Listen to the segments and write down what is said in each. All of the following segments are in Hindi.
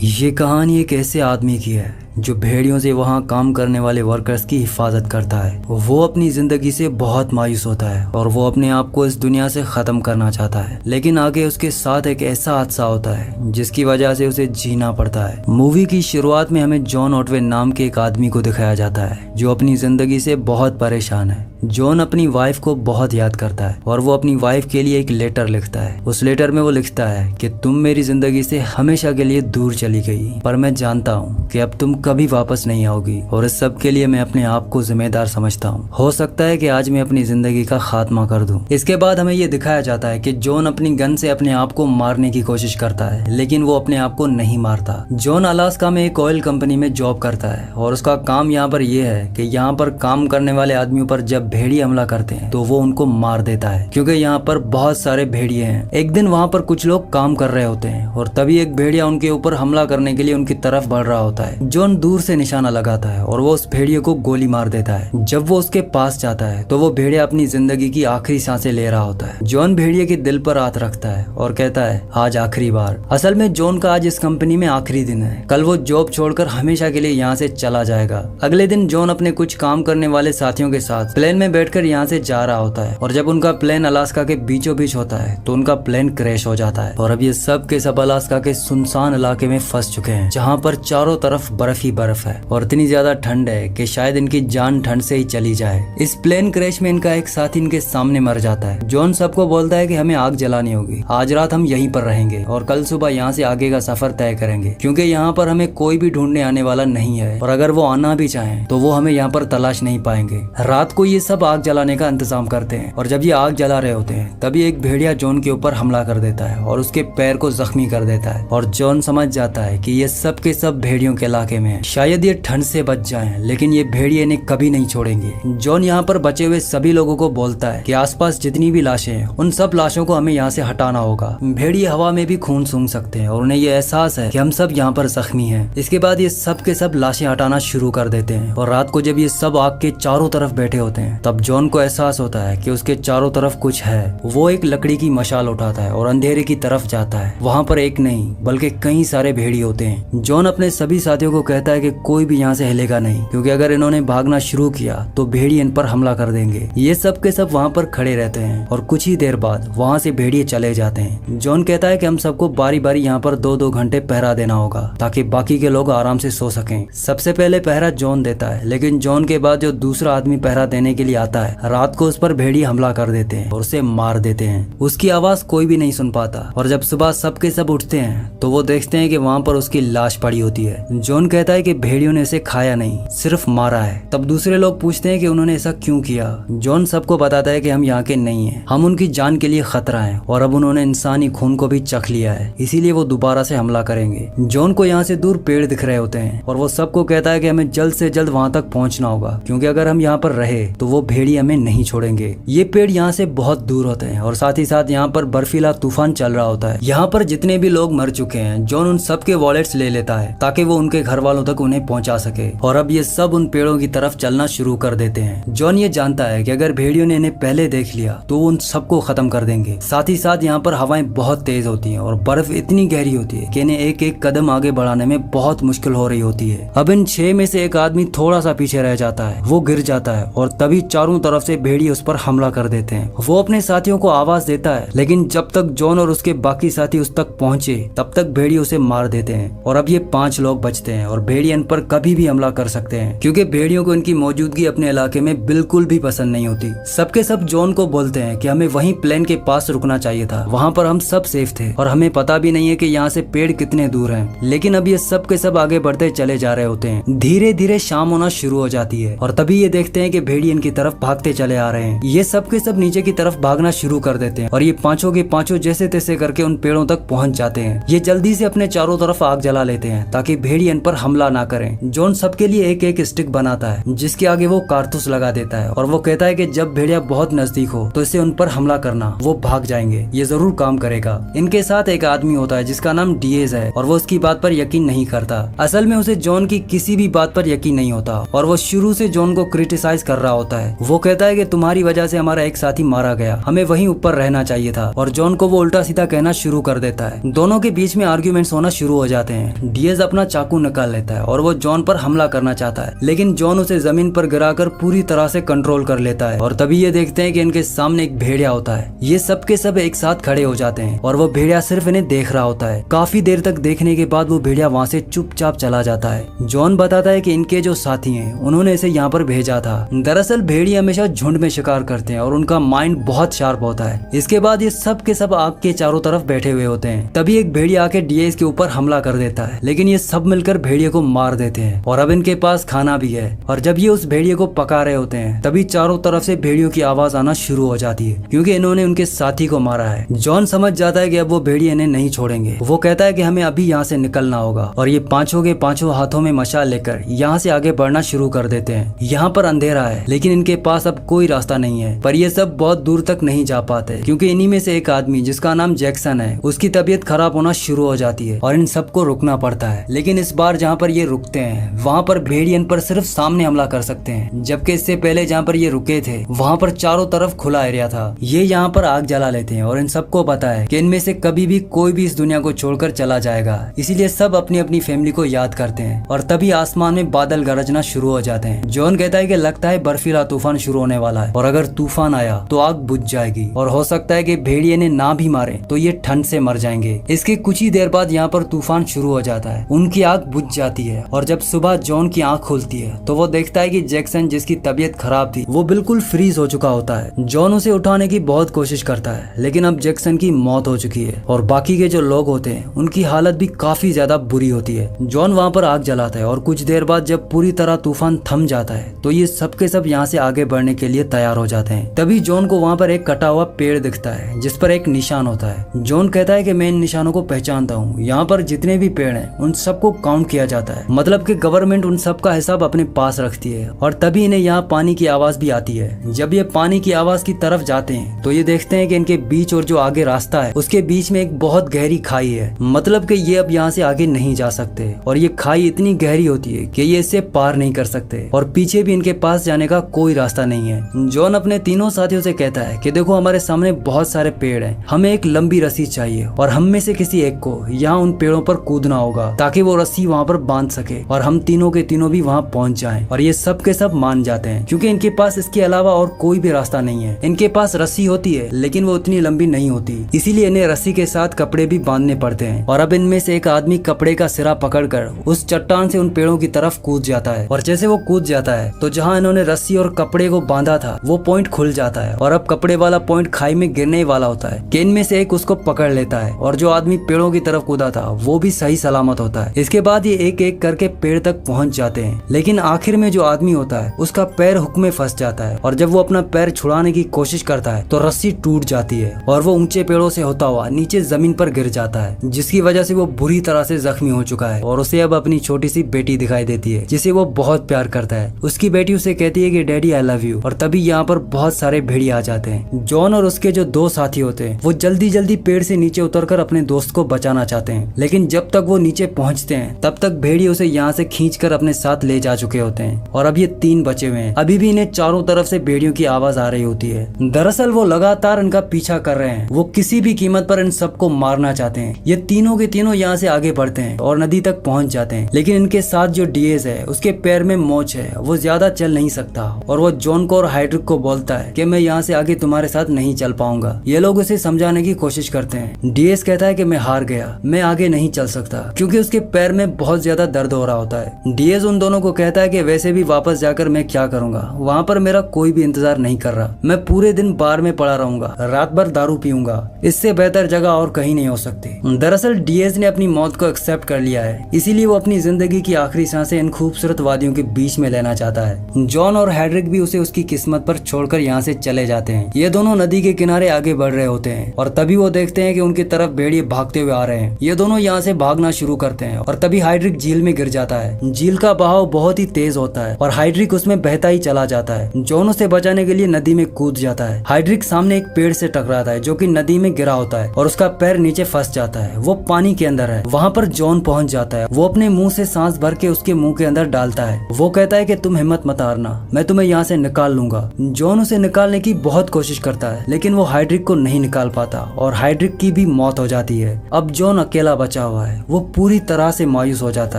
ये कहानी एक ऐसे आदमी की है जो भेड़ियों से वहाँ काम करने वाले वर्कर्स की हिफाजत करता है। वो अपनी जिंदगी से बहुत मायूस होता है और वो अपने आप को इस दुनिया से खत्म करना चाहता है, लेकिन आगे उसके साथ एक ऐसा हादसा होता है जिसकी वजह से उसे जीना पड़ता है। मूवी की शुरुआत में हमें जॉन ऑटवे नाम के एक आदमी को दिखाया जाता है जो अपनी जिंदगी से बहुत परेशान है। जॉन अपनी वाइफ को बहुत याद करता है और वो अपनी वाइफ के लिए एक लेटर लिखता है। उस लेटर में वो लिखता है कि तुम मेरी जिंदगी से हमेशा के लिए दूर चली गई, पर मैं जानता हूँ कि अब तुम कभी वापस नहीं आओगी और इस सब के लिए मैं अपने आप को जिम्मेदार समझता हूँ। हो सकता है कि आज मैं अपनी जिंदगी का खात्मा कर दूं। इसके बाद हमें ये दिखाया जाता है कि जॉन अपनी गन से अपने आप को मारने की कोशिश करता है, लेकिन वो अपने आप को नहीं मारता। जॉन अलास्का में एक ऑयल कंपनी में जॉब करता है और उसका काम यहाँ पर यह है कि यहाँ पर काम करने वाले आदमियों पर जब भेड़िए हमला करते हैं तो वो उनको मार देता है, क्योंकि यहाँ पर बहुत सारे भेड़िए हैं। एक दिन वहाँ पर कुछ लोग काम कर रहे होते हैं और तभी एक भेड़िया उनके ऊपर हमला करने के लिए उनकी तरफ बढ़ रहा होता है। जॉन दूर से निशाना लगाता है और वो उस भेड़िए को गोली मार देता है। जब वो उसके पास जाता है तो वो भेड़िया अपनी जिंदगी की आखिरी सांसें ले रहा होता है। जॉन भेड़िए के दिल पर हाथ रखता है और कहता है आज आखिरी बार। असल में जॉन का आज इस कंपनी में आखिरी दिन है। कल वो जॉब छोड़कर हमेशा के लिए यहाँ से चला जाएगा। अगले दिन जॉन अपने कुछ काम करने वाले साथियों के साथ प्लेन में बैठकर यहाँ से जा रहा होता है और जब उनका प्लेन अलास्का के बीचों बीच होता है तो उनका प्लेन क्रैश हो जाता है और अब ये सब के सब अलास्का के सुनसान इलाके में फंस चुके हैं, जहाँ पर चारों तरफ बर्फ ही बर्फ है और इतनी ज्यादा ठंड है कि शायद इनकी जान ठंड से ही चली जाए। इस प्लेन क्रैश में इनका एक साथी इनके सामने मर जाता है। जॉन सबको बोलता है कि हमें आग जलानी होगी, आज रात हम यहीं पर रहेंगे और कल सुबह यहाँ से आगे का सफर तय करेंगे, क्योंकि यहाँ पर हमें कोई भी ढूंढने आने वाला नहीं है और अगर वो आना भी चाहें तो वो हमें यहाँ पर तलाश नहीं पाएंगे। रात को ये सब आग जलाने का इंतजाम करते हैं और जब ये आग जला रहे होते हैं तभी एक भेड़िया जॉन के ऊपर हमला कर देता है और उसके पैर को जख्मी कर देता है और जॉन समझ जाता है कि ये सब के सब भेड़ियों के इलाके में है, शायद ये ठंड से बच जाएं, लेकिन ये भेड़िए इन्हें कभी नहीं छोड़ेंगे। जॉन यहाँ पर बचे हुए सभी लोगों को बोलता है कि आसपास जितनी भी लाशें हैं उन सब लाशों को हमें यहाँ से हटाना होगा। भेड़िए हवा में भी खून सूंघ सकते हैं और उन्हें ये एहसास है कि हम सब यहाँ पर जख्मी हैं। इसके बाद ये सब के सब लाशें हटाना शुरू कर देते हैं और रात को जब ये सब आग के चारों तरफ बैठे होते हैं तब जॉन को एहसास होता है कि उसके चारों तरफ कुछ है। वो एक लकड़ी की मशाल उठाता है और अंधेरे की तरफ जाता है। वहाँ पर एक नहीं बल्कि कई सारे भेड़िए होते हैं। जॉन अपने सभी साथियों को कहता है कि कोई भी यहाँ से हिलेगा नहीं, क्योंकि अगर इन्होंने भागना शुरू किया तो भेड़िए इन पर हमला कर देंगे। ये सब के सब वहाँ पर खड़े रहते हैं और कुछ ही देर बाद वहाँ से भेड़िए चले जाते हैं। जॉन कहता है कि हम सबको बारी बारी यहाँ पर 2-2 घंटे पहरा देना होगा ताकि बाकी के लोग आराम से सो सकें। सबसे पहले पहरा जॉन देता है, लेकिन जॉन के बाद जो दूसरा आदमी पहरा देने के लिए आता है रात को उस पर भेड़िए हमला कर देते हैं और उसे मार देते हैं। उसकी आवाज कोई भी नहीं सुन पाता और जब सुबह सब के सब उठते हैं तो वो देखते हैं कि वहाँ पर उसकी लाश पड़ी होती है। जॉन कहता है कि भेड़ियों ने इसे खाया नहीं, सिर्फ मारा है। तब दूसरे लोग पूछते हैं कि उन्होंने ऐसा क्यों किया। जॉन सबको बताता है कि हम यहाँ के नहीं हैं, हम उनकी जान के लिए खतरा हैं और अब उन्होंने इंसानी खून को भी चख लिया है, इसीलिए वो दोबारा से हमला करेंगे। जॉन को यहाँ से दूर पेड़ दिख रहे होते हैं और वो सबको कहता है कि हमें जल्द से जल्द वहाँ तक पहुँचना होगा, क्योंकि अगर हम यहाँ पर रहे तो वो भेड़िए हमें नहीं छोड़ेंगे। ये पेड़ यहाँ से बहुत दूर होते हैं और साथ ही साथ यहाँ पर बर्फीला तूफान चल रहा होता है। यहाँ पर जितने भी लोग मर चुके हैं जॉन उन सब के वॉलेट्स ले लेता है ताकि वो उनके घर वालों तक उन्हें पहुंचा सके और अब ये सब उन पेड़ों की तरफ चलना शुरू कर देते हैं। जॉन ये जानता है कि अगर भेड़ियों ने इन्हें पहले देख लिया तो वो उन सबको खत्म कर देंगे। साथ ही साथ यहाँ पर हवाएं बहुत तेज होती हैं और बर्फ इतनी गहरी होती है कि इन्हें एक एक कदम आगे बढ़ाने में बहुत मुश्किल हो रही होती है। अब इन 6 में से एक आदमी थोड़ा सा पीछे रह जाता है, वो गिर जाता है और तभी चारों तरफ से भेड़िए उस पर हमला कर देते हैं। वो अपने साथियों को आवाज देता है, लेकिन जब तक जॉन और उसके बाकी साथी उस तक पहुंचे तब तक भेड़िए उसे मार देते हैं और अब ये 5 लोग बचते हैं और भेड़िए इन पर कभी भी हमला कर सकते हैं, क्योंकि भेड़ियों को इनकी मौजूदगी अपने इलाके में बिल्कुल भी पसंद नहीं होती। सबके सब जॉन को बोलते हैं कि हमें वहीं प्लेन के पास रुकना चाहिए था, वहाँ पर हम सब सेफ थे और हमें पता भी नहीं है कि यहाँ से पेड़ कितने दूर हैं। लेकिन अब ये सब के सब आगे बढ़ते चले जा रहे होते हैं। धीरे धीरे शाम होना शुरू हो जाती है और तभी ये देखते हैं कि भेड़िए इनकी तरफ भागते चले आ रहे हैं। ये सब के सब नीचे की तरफ भागना शुरू कर देते हैं और ये पांचों के पांचों जैसे तैसे करके उन पेड़ों तक पहुंच जाते हैं। ये जल्दी से अपने चारों तरफ आग जला लेते हैं ताकि भेड़िए इन पर हमला हमला ना करें। जॉन सबके लिए एक एक स्टिक बनाता है जिसके आगे वो कारतूस लगा देता है और वो कहता है कि जब भेड़िया बहुत नजदीक हो तो इसे उन पर हमला करना, वो भाग जाएंगे, ये जरूर काम करेगा। इनके साथ एक आदमी होता है जिसका नाम डीएज है और वो उसकी बात पर यकीन नहीं करता। असल में उसे जॉन की किसी भी बात पर यकीन नहीं होता और वो शुरू से जॉन को क्रिटिसाइज कर रहा होता है। वो कहता है कि तुम्हारी वजह से हमारा एक साथी मारा गया, हमें वहीं ऊपर रहना चाहिए था, और जॉन को वो उल्टा सीधा कहना शुरू कर देता है। दोनों के बीच में आर्ग्यूमेंट्स होना शुरू हो जाते हैं। डीएज अपना चाकू निकाल लेता है और वो जॉन पर हमला करना चाहता है, लेकिन जॉन उसे जमीन पर गिराकर पूरी तरह से कंट्रोल कर लेता है। और तभी ये देखते हैं कि इनके सामने एक भेड़िया होता है। ये सब के सब एक साथ खड़े हो जाते हैं और वो भेड़िया सिर्फ इन्हें देख रहा होता है। काफी देर तक देखने के बाद वो भेड़िया वहाँ से चुपचाप चला जाता है। जॉन बताता है कि इनके जो साथी हैं उन्होंने इसे यहाँ पर भेजा था। दरअसल भेड़िया हमेशा झुंड में शिकार करते हैं और उनका माइंड बहुत शार्प होता है। इसके बाद ये सब के सब आग के चारों तरफ बैठे हुए होते हैं। तभी एक भेड़िया आके डीएस के ऊपर हमला कर देता है, लेकिन ये सब मिलकर भेड़िए को मार देते हैं और अब इनके पास खाना भी है। और जब ये उस भेड़िए को पका रहे होते हैं तभी चारों तरफ से भेड़ियों की आवाज आना शुरू हो जाती है, क्योंकि इन्होंने उनके साथी को मारा है। जॉन समझ जाता है कि अब वो भेड़िए इन्हें नहीं छोड़ेंगे। वो कहता है कि हमें अभी यहाँ से निकलना होगा और ये पांचों के पांचों हाथों में मशाल लेकर यहाँ से आगे बढ़ना शुरू कर देते हैं। यहाँ पर अंधेरा है लेकिन इनके पास अब कोई रास्ता नहीं है, पर ये सब बहुत दूर तक नहीं जा पाते क्योंकि इन्हीं में से एक आदमी जिसका नाम जैक्सन है उसकी तबीयत खराब होना शुरू हो जाती है और इन सबको रुकना पड़ता है। लेकिन इस बार जहाँ पर ये रुकते हैं वहाँ पर भेड़िए इन पर सिर्फ सामने हमला कर सकते हैं, जबकि इससे पहले जहाँ पर ये रुके थे वहाँ पर चारों तरफ खुला एरिया था। ये यहाँ पर आग जला लेते हैं और इन सबको पता है कि इनमें से कभी भी कोई भी इस दुनिया को छोड़कर चला जाएगा, इसीलिए सब अपनी अपनी फैमिली को याद करते हैं। और तभी आसमान में बादल गरजना शुरू हो जाते हैं। जॉन कहता है कि लगता है बर्फीला तूफान शुरू होने वाला है और अगर तूफान आया तो आग बुझ जाएगी और हो सकता है कि भेड़िए ने ना भी मारे तो ये ठंड से मर जाएंगे। इसके कुछ ही देर बाद यहाँ पर तूफान शुरू हो जाता है। उनकी आग बुझ जाती है और जब सुबह जॉन की आंख खुलती है तो वो देखता है कि जैक्सन जिसकी तबीयत खराब थी वो बिल्कुल फ्रीज हो चुका होता है। जॉन उसे उठाने की बहुत कोशिश करता है लेकिन अब जैक्सन की मौत हो चुकी है और बाकी के जो लोग होते हैं उनकी हालत भी काफी ज्यादा बुरी होती है। जॉन वहाँ पर आग जलाता है और कुछ देर बाद जब पूरी तरह तूफान थम जाता है तो ये सब के सब यहाँ से आगे बढ़ने के लिए तैयार हो जाते हैं। तभी जॉन को वहाँ पर एक कटा हुआ पेड़ दिखता है जिस पर एक निशान होता है। जॉन कहता है कि मैं इन निशानों को पहचानता हूँ, यहाँ पर जितने भी पेड़ हैं उन सबको काउंट किया जाता है, मतलब कि गवर्नमेंट उन सब का हिसाब अपने पास रखती है। और तभी इन्हें यहाँ पानी की आवाज भी आती है। जब ये पानी की आवाज की तरफ जाते हैं तो ये देखते हैं कि इनके बीच और जो आगे रास्ता है उसके बीच में एक बहुत गहरी खाई है, मतलब कि ये अब यहाँ से आगे नहीं जा सकते और ये खाई इतनी गहरी होती है कि ये इससे पार नहीं कर सकते और पीछे भी इनके पास जाने का कोई रास्ता नहीं है। जॉन अपने तीनों साथियों से कहता है कि देखो हमारे सामने बहुत सारे पेड़ हैं, हमें एक लंबी रस्सी चाहिए और हम में से किसी एक को यहाँ उन पेड़ों पर कूदना होगा ताकि वो रस्सी वहाँ पर बांध सके और हम तीनों के तीनों भी वहाँ पहुँच जाएं। और ये सब के सब मान जाते हैं क्योंकि इनके पास इसके अलावा और कोई भी रास्ता नहीं है। इनके पास रस्सी होती है लेकिन वो उतनी लंबी नहीं होती, इसीलिए इन्हें रस्सी के साथ कपड़े भी बांधने पड़ते हैं। और अब इनमें से एक आदमी कपड़े का सिरा पकड़कर उस चट्टान से उन पेड़ों की तरफ कूद जाता है और जैसे वो कूद जाता है तो जहाँ इन्होंने रस्सी और कपड़े को बांधा था वो पॉइंट खुल जाता है और अब कपड़े वाला पॉइंट खाई में गिरने वाला होता है कि इनमें से एक उसको पकड़ लेता है और जो आदमी पेड़ों की तरफ कूदा था वो भी सही सलामत होता है। इसके बाद ये एक एक करके पेड़ तक पहुंच जाते हैं, लेकिन आखिर में जो आदमी होता है उसका पैर हुक में फंस जाता है और जब वो अपना पैर छुड़ाने की कोशिश करता है तो रस्सी टूट जाती है और वो ऊंचे पेड़ों से होता हुआ नीचे जमीन पर गिर जाता है, जिसकी वजह से वो बुरी तरह से जख्मी हो चुका है और उसे अब अपनी छोटी सी बेटी दिखाई देती है जिसे वो बहुत प्यार करता है। उसकी बेटी उसे कहती है कि डैडी आई लव यू। और तभी यहाँ पर बहुत सारे भेड़िए आ जाते हैं। जॉन और उसके जो दो साथी होते हैं वो जल्दी जल्दी पेड़ से नीचे उतरकर अपने दोस्त को बचाना चाहते हैं, लेकिन जब तक वो नीचे पहुंचते हैं तब तक भेड़िए उसे यहाँ से खींचकर अपने साथ ले जा चुके होते हैं और अब ये 3 बचे हुए हैं। अभी भी इन्हें चारों तरफ से भेड़ियों की आवाज आ रही होती है। दरअसल वो लगातार इनका पीछा कर रहे हैं, वो किसी भी कीमत पर इन सबको मारना चाहते हैं। ये तीनों के तीनों यहाँ से आगे बढ़ते हैं और नदी तक पहुंच जाते हैं, लेकिन इनके साथ जो डीएस है उसके पैर में मोच है, वो ज्यादा चल नहीं सकता और वो जॉन को और हाइड्रिक को बोलता है कि मैं यहाँ से आगे तुम्हारे साथ नहीं चल पाऊंगा। ये लोग उसे समझाने की कोशिश करते हैं। डीएस कहता है कि मैं हार गया, मैं आगे नहीं चल सकता, क्योंकि उसके पैर में बहुत ज्यादा दर्द हो रहा होता है। डीएस उन दोनों को कहता है कि वैसे भी वापस जाकर मैं क्या करूंगा, वहाँ पर मेरा कोई भी इंतजार नहीं कर रहा, मैं पूरे दिन बार में पड़ा रहूंगा, रात भर दारू पीऊंगा, इससे बेहतर जगह और कहीं नहीं हो सकती। दरअसल डीएस ने अपनी मौत को एक्सेप्ट कर लिया है, इसीलिए वो अपनी जिंदगी की आखिरी सांसें इन खूबसूरत वादियों के बीच में लेना चाहता है। जॉन और हैड्रिक भी उसे उसकी किस्मत पर छोड़कर यहाँ से चले जाते हैं। ये दोनों नदी के किनारे आगे बढ़ रहे होते हैं और तभी वो देखते हैं कि उनकी तरफ भेड़िए भागते हुए आ रहे हैं। ये दोनों यहाँ से भागना शुरू करते हैं और तभी हाइड्रिक झील में गिर जाता है। झील का बहाव बहुत ही तेज होता है और हाइड्रिक उसमें बहता ही चला जाता है। जॉन उसे बचाने के लिए नदी में कूद जाता है। हाइड्रिक सामने एक पेड़ से टकराता है जो कि नदी में गिरा होता है और उसका पैर नीचे फंस जाता है। वो पानी के अंदर है। वहाँ पर जॉन पहुंच जाता है। वो अपने मुंह से सांस भर के उसके मुंह के अंदर डालता है। वो कहता है कि तुम हिम्मत मत हारना, मैं तुम्हें यहाँ से निकाल लूंगा। जॉन उसे निकालने की बहुत कोशिश करता है लेकिन वो हाइड्रिक को नहीं निकाल पाता और हाइड्रिक की भी मौत हो जाती है। अब जॉन अकेला बचा हुआ है। वो पूरी तरह से मायूस हो जाता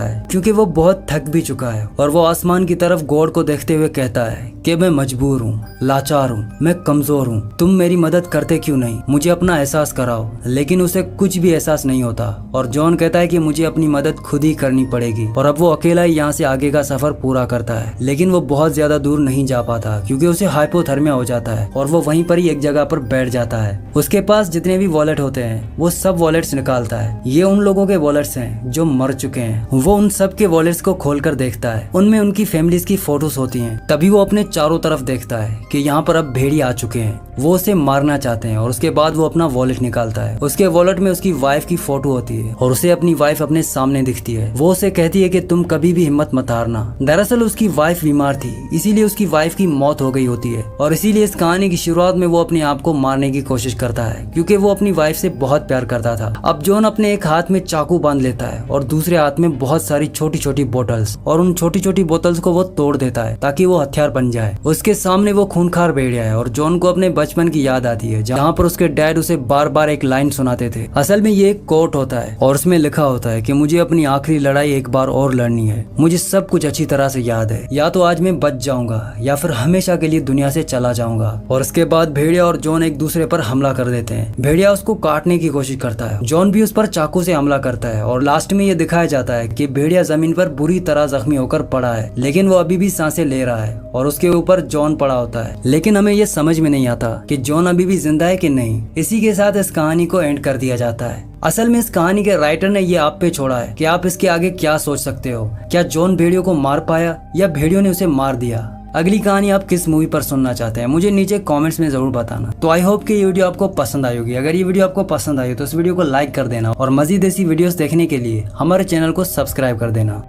है क्योंकि वो बहुत थक भी चुका है और वो आसमान की तरफ गॉड को देखते हुए कहता है कि मैं मजबूर हूँ, लाचार हूँ, मैं कमजोर हूँ, तुम मेरी मदद करते क्यों नहीं, मुझे अपना एहसास कराओ। लेकिन उसे कुछ भी एहसास नहीं होता और जॉन कहता है कि मुझे अपनी मदद खुद ही करनी पड़ेगी और अब वो अकेला ही यहाँ से आगे का सफर पूरा करता है। लेकिन वो बहुत ज्यादा दूर नहीं जा पाता क्योंकि उसे हाइपोथर्मिया हो जाता है और वो वहीं पर ही एक जगह पर बैठ जाता है। उसके पास जितने भी वॉलेट होते हैं वो सब वॉलेट्स निकालता है। ये उन लोगों के वॉलेट्स हैं जो मर चुके हैं। वो उन सब के वॉलेट्स को खोलकर देखता है। उनमें उनकी फैमिलीज की फोटोज होती हैं। तभी वो अपने चारों तरफ देखता है कि यहाँ पर अब भेड़ी आ चुके हैं। वो उसे मारना चाहते हैं और उसके बाद वो अपना वॉलेट निकालता है। उसके वॉलेट में उसकी वाइफ की फोटो होती है और उसे अपनी वाइफ अपने सामने दिखती है। वो उसे कहती है कि तुम कभी भी हिम्मत मत हारना। दरअसल उसकी वाइफ बीमार थी, इसीलिए उसकी वाइफ की मौत हो गई होती है और इसीलिए इस कहानी की शुरुआत में वो अपने आप को मारने की कोशिश करता है क्योंकि वो अपनी वाइफ से बहुत प्यार करता था। अब जॉन अपने एक हाथ में चाकू बांध लेता है और दूसरे हाथ में बहुत सारी छोटी छोटी बोतल्स और उन छोटी छोटी बोतल्स को वो तोड़ देता है ताकि वो हथियार बन जाए। उसके सामने वो खूंखार भेड़िया है और जॉन को अपने बचपन की याद आती है जहाँ पर उसके डैड उसे बार बार एक लाइन सुनाते थे। असल में ये एक कोट होता है और उसमें लिखा होता है कि मुझे अपनी आखिरी लड़ाई एक बार और लड़नी है। मुझे सब कुछ अच्छी तरह से याद है, या तो आज मैं बच जाऊंगा या फिर हमेशा के लिए दुनिया से चला जाऊंगा। और उसके बाद भेड़िया और जॉन एक दूसरे पर हमला कर देते हैं। भेड़िया उसको काटने की कोशिश करता है, जॉन भी उस पर चाकू से हमला करता है और लास्ट में ये दिखाया जाता है कि भेड़िया जमीन पर बुरी तरह जख्मी होकर पड़ा है लेकिन वो अभी भी सांसें ले रहा है और उसके ऊपर जॉन पड़ा होता है। लेकिन हमें ये समझ में नहीं आता कि जॉन अभी भी जिंदा है कि नहीं। इसी के साथ इस कहानी को एंड कर दिया जाता है। असल में इस कहानी के राइटर ने ये आप पे छोड़ा है कि आप इसके आगे क्या सोच सकते हो। क्या जॉन भेड़ियों को मार पाया या भेड़ियों ने उसे मार दिया? अगली कहानी आप किस मूवी पर सुनना चाहते हैं मुझे नीचे कमेंट्स में जरूर बताना। तो आई होप कि ये वीडियो आपको पसंद आई होगी। अगर ये वीडियो आपको पसंद आई तो इस वीडियो को लाइक कर देना और मजीद ऐसी वीडियोस देखने के लिए हमारे चैनल को सब्सक्राइब कर देना।